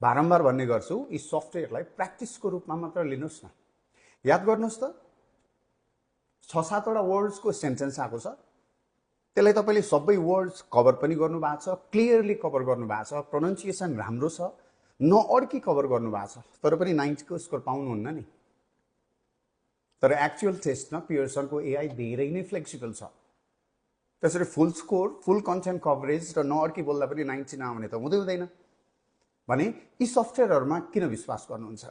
बारम्बार भन्ने गर्छु यी सफ्टवेयरलाई प्र्याक्टिसको रूपमा मात्र लिनुहोस् न। याद गर्नुहोस् त 6-7 वटा वर्ड्सको सेन्टेन्स आएको छ, त्यसलाई तपाईँले सबै वर्ड्स कभर पनि गर्नुभएको छ, क्लियरली कभर गर्नुभएको छ, प्रोनाउन्सिएसन राम्रो छ, नअड्की कभर गर्नुभएको छ, तर पनि 90 को स्कोर पाउनुहुन्न नि। तर एक्चुअल टेस्टमा पियर्सनको एआई धेरै नै फ्लेक्सिबल छ। त्यसरी फुल स्कोर, फुल कन्टेन्ट कभरेज र नअड्की बोल्दा पनि 90 नआउने त हुँदैन भने यी सफ्टवेयरहरूमा किन विश्वास गर्नुहुन्छ?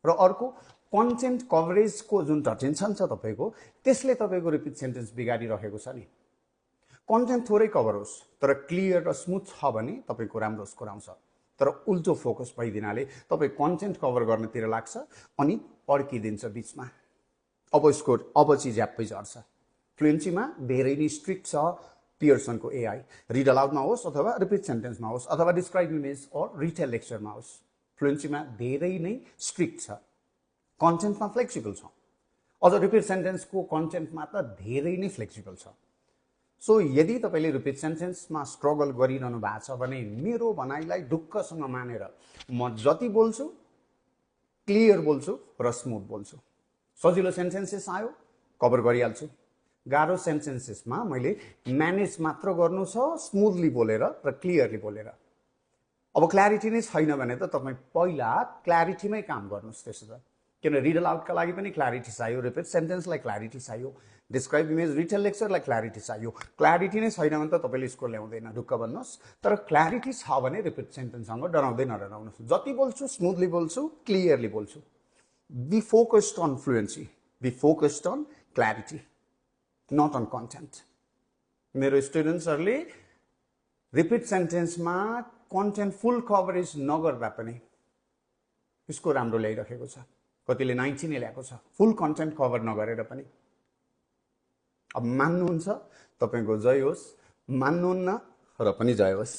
र अर्को कन्टेन्ट कभरेजको जुन टेन्सन छ तपाईँको, त्यसले तपाईँको रिपिट सेन्टेन्स बिगाडिरहेको छ नि। कन्टेन्ट थोरै कभर होस् तर क्लियर र स्मुथ छ भने तपाईँको राम्रो स्कोर आउँछ। तर उल्टो फोकस भइदिनाले तपाईँ कन्टेन्ट कभर गर्नतिर लाग्छ अनि अड्किदिन्छ बिचमा। अब चिज ह्याप्पै झर्छ। फ्लुएन्सीमा धेरै नै स्ट्रिक्ट छ पियर्सनको एआई, रिड अलाउडमा होस् अथवा रिपिट सेन्टेन्समा होस् अथवा डिस्क्राइब इमेज अर रिटेल लेक्चरमा होस्, फ्लुएन्सीमा धेरै नै स्ट्रिक्ट छ। कन्टेन्टमा फ्लेक्सिबल छ, अझ रिपिट सेन्टेन्सको कन्टेन्टमा त धेरै नै फ्लेक्सिबल छ। सो यदि तपाईँले रिपिट सेन्टेन्समा स्ट्रगल गरिरहनु भएको छ भने मेरो भनाइलाई ढुक्कसँग मानेर म जति बोल्छु क्लियर बोल्छु र स्मुथ बोल्छु। सजिलो सेन्टेन्सेस आयो कभर गरिहाल्छु, गाह्रो सेन्टेन्सेसमा मैले म्यानेज मात्र गर्नु छ स्मुथली बोलेर र क्लियरली बोलेर। अब क्ल्यारिटी नै छैन भने त तपाईँ पहिला क्ल्यारिटीमै काम गर्नुहोस्। त्यसो त किन रिड अलाउडका लागि पनि क्ल्यारिटी चाहियो, रिपिट सेन्टेन्सलाई क्ल्यारिटी चाहियो, डिस्क्राइब इमेज रिटेल लेक्चरलाई क्ल्यारिटी चाहियो। क्ल्यारिटी नै छैन भने त तपाईँले स्कोर ल्याउँदैन, ढुक्क भन्नुहोस्। तर क्ल्यारिटी छ भने रिपिट सेन्टेन्ससँग डराउँदै नडराउनुहोस्। जति बोल्छु स्मुथली बोल्छु, क्लियरली बोल्छु। Be focused on fluency, be focused on clarity, not on content. मेरो स्टुडेन्ट्सहरूले रिपिट सेन्टेन्समा कन्टेन्ट फुल कभरेज नगर्दा पनि स्कोर राम्रो ल्याइरहेको छ। कतिले 90 नै ल्याएको छ फुल कन्टेन्ट कभर नगरेर पनि। अब मान्नुहुन्छ तपाईँको जय होस्, मान्नुहुन्न र पनि जय होस्।